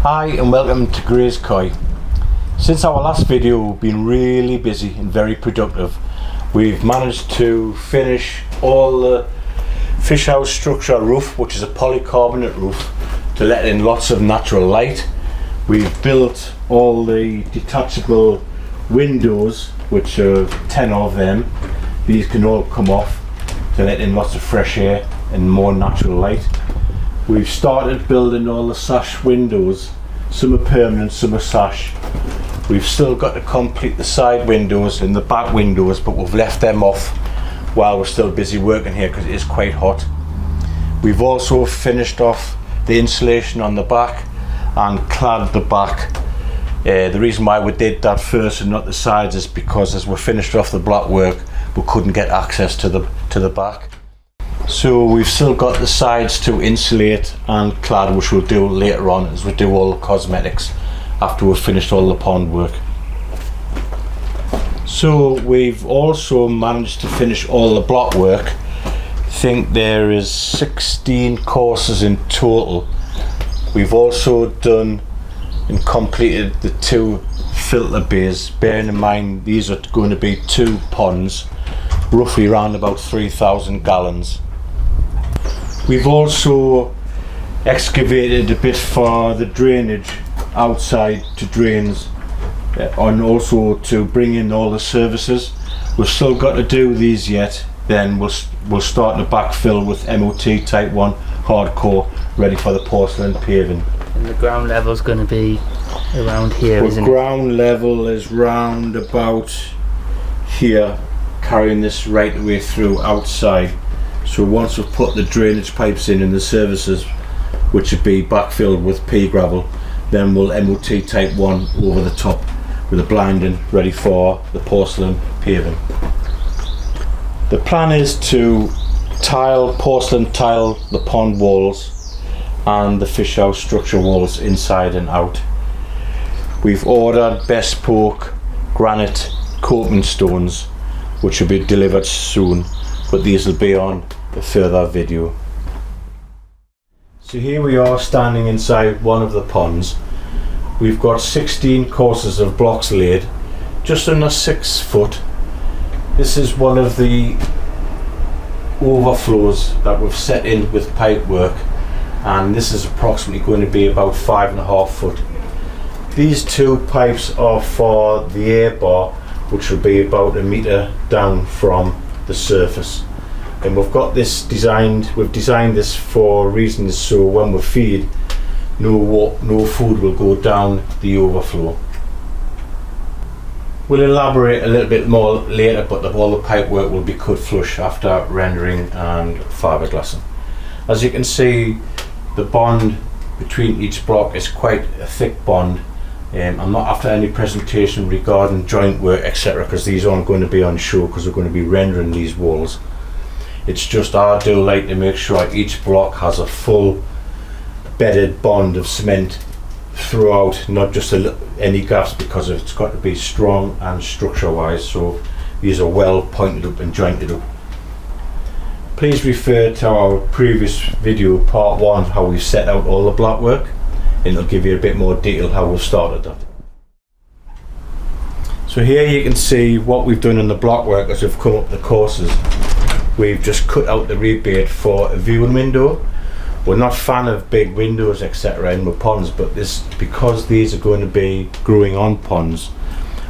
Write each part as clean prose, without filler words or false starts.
Hi and welcome to Gray's Koi. Since our last video we've been really busy and very productive. We've managed to finish all the fish house structure roof, which is a polycarbonate roof, to let in lots of natural light. We've built all the detachable windows, which are 10 of them. These can all come off to let in lots of fresh air and more natural light. We've started building all the sash windows. Some are permanent, some are sash. We've still got to complete the side windows and the back windows, but we've left them off while we're still busy working here because it is quite hot. We've also finished off the insulation on the back and clad the back. The reason why we did that first and not the sides is because as we finished off the block work we couldn't get access to the back. So we've still got the sides to insulate and clad, which we'll do later on as we do all the cosmetics after we've finished all the pond work. So we've also managed to finish all the block work. I think there is 16 courses in total. We've also done and completed the 2 filter bays, bearing in mind these are going to be 2 ponds, roughly around about 3,000 gallons. We've also excavated a bit for the drainage outside to drains and also to bring in all the services. We've still got to do these yet, then we'll start to backfill with MOT type 1 hardcore ready for the porcelain paving. And the ground level is going to be around here, isn't it? The ground level is round about here, carrying this right the way through outside. So once we've put the drainage pipes in and the services, which would be backfilled with pea gravel, then we'll MOT type 1 over the top with a blinding ready for the porcelain paving. The plan is to porcelain tile the pond walls and the fish house structure walls inside and out. We've ordered bespoke granite coping stones which will be delivered soon, but these will be on a further video. So here we are standing inside one of the ponds. We've got 16 courses of blocks laid, just under 6 foot. This is one of the overflows that we've set in with pipework, and this is approximately going to be about 5.5 foot. These 2 pipes are for the air bar, which will be about 1 meter down from the surface. And we've got this designed, we've designed this for reasons so when we feed, no food will go down the overflow. We'll elaborate a little bit more later, but all the pipe work will be cut flush after rendering and fiberglassing. As you can see, the bond between each block is quite a thick bond. I'm not after any presentation regarding joint work etc, because these aren't going to be on show because we're going to be rendering these walls. It's just I do like to make sure each block has a full bedded bond of cement throughout, not just any gaps, because it's got to be strong and structure wise, so these are well pointed up and jointed up. Please refer to our previous video, part 1, how we've set out all the block work, and it'll give you a bit more detail how we've started that. So here you can see what we've done in the block work as we've come up the courses. We've just cut out the rebate for a viewing window. We're not fan of big windows etc in the ponds, but because these are going to be growing on ponds,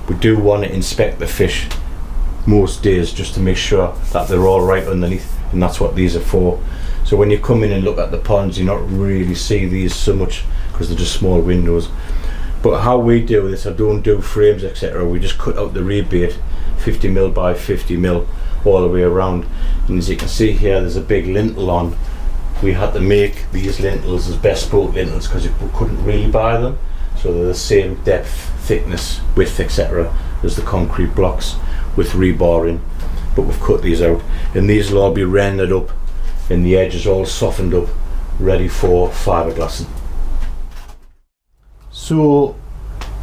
we do want to inspect the fish most days just to make sure that they're all right underneath, and that's what these are for. So when you come in and look at the ponds, you not really see these so much because they're just small windows. But how we do this, I don't do frames etc, we just cut out the rebate 50mm by 50mm all the way around. And as you can see here, there's a big lintel on. We had to make these lintels as bespoke lintels because we couldn't really buy them, so they're the same depth, thickness, width etc as the concrete blocks with rebar in, but we've cut these out, and these will all be rendered up and the edges all softened up ready for fiberglassing. So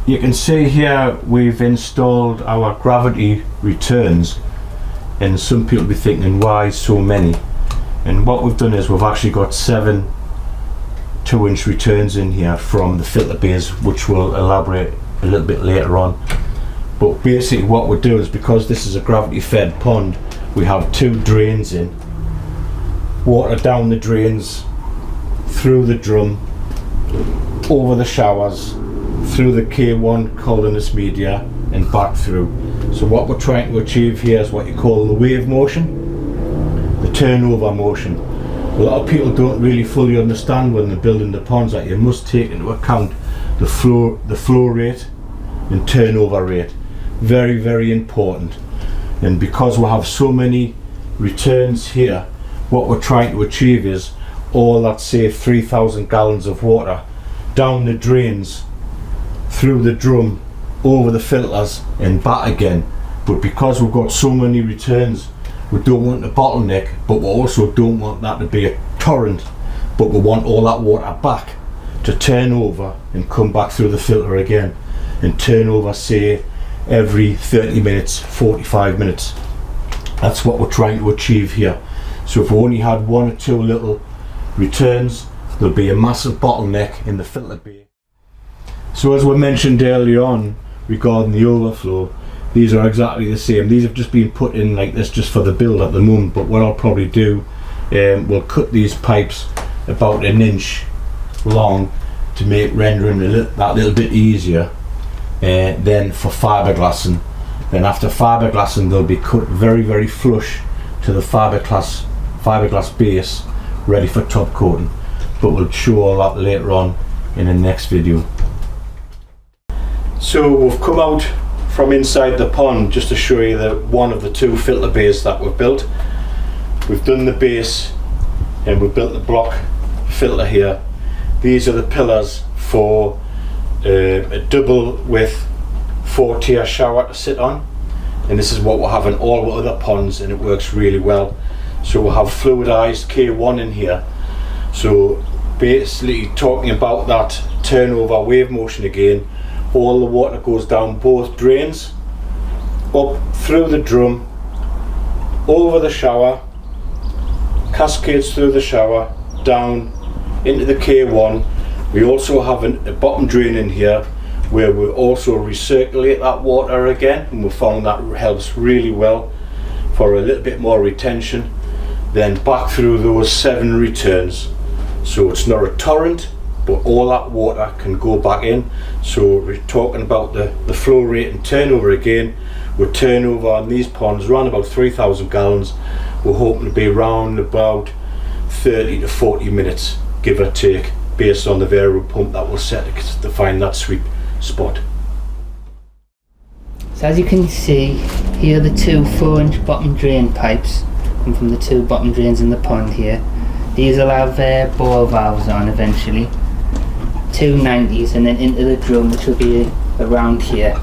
you can see here we've installed our gravity returns, and some people will be thinking why so many, and what we've done is we've actually got 7 2-inch returns in here from the filter bays, which we'll elaborate a little bit later on. But basically what we'll do is, because this is a gravity fed pond, we have 2 drains in. Water down the drains, through the drum, over the showers, through the K1 colonist media and back through. So what we're trying to achieve here is what you call the wave motion, the turnover motion. A lot of people don't really fully understand when they're building the ponds that you must take into account the flow rate and turnover rate. Very, very important. And because we have so many returns here, what we're trying to achieve is all that, say, 3,000 gallons of water down the drains, through the drum, over the filters and back again. But because we've got so many returns, we don't want a bottleneck, but we also don't want that to be a torrent, but we want all that water back to turn over and come back through the filter again, and turn over, say, every 30 minutes, 45 minutes. That's what we're trying to achieve here. So if we only had 1 or 2 little returns, there'll be a massive bottleneck in the filter bay. So as we mentioned earlier on regarding the overflow, these are exactly the same. These have just been put in like this just for the build at the moment, but what I'll probably do, we'll cut these pipes about 1 inch long to make rendering that little bit easier. Then for fiberglassing, then after fiberglassing they'll be cut very, very flush to the fiberglass base, ready for top coating. But we'll show all that later on in the next video. So we've come out from inside the pond just to show you one of the 2 filter bays that we've built. We've done the base and we've built the block filter here. These are the pillars for a double width 4-tier shower to sit on, and this is what we'll have in all the other ponds, and it works really well. So we'll have fluidized K1 in here. So basically talking about that turnover wave motion again, all the water goes down both drains, up through the drum, over the shower, cascades through the shower, down into the K1. We also have a bottom drain in here where we also recirculate that water again, and we found that helps really well for a little bit more retention. Then back through those 7 returns. So it's not a torrent, but all that water can go back in. So we're talking about the flow rate and turnover again. With turnover on these ponds around about 3,000 gallons, we're hoping to be around about 30 to 40 minutes, give or take, based on the variable pump that we'll set to find that sweet spot. So as you can see, here are the 2 4-inch bottom drain pipes come from the 2 bottom drains in the pond here. These will have bore valves on eventually, 2 90s, and then into the drum, which will be around here.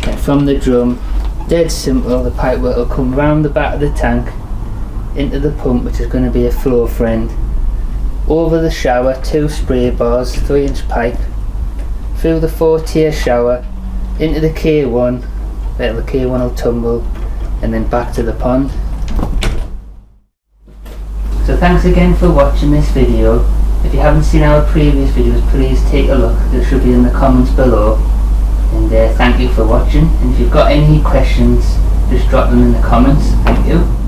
And from the drum, dead simple, the pipework will come round the back of the tank into the pump, which is going to be a flow friend, over the shower, 2 spray bars, 3-inch pipe, through the 4-tier shower, into the K1, where the K1 will tumble, and then back to the pond. So thanks again for watching this video. If you haven't seen our previous videos, please take a look. They should be in the comments below. And thank you for watching. And if you've got any questions, just drop them in the comments. Thank you.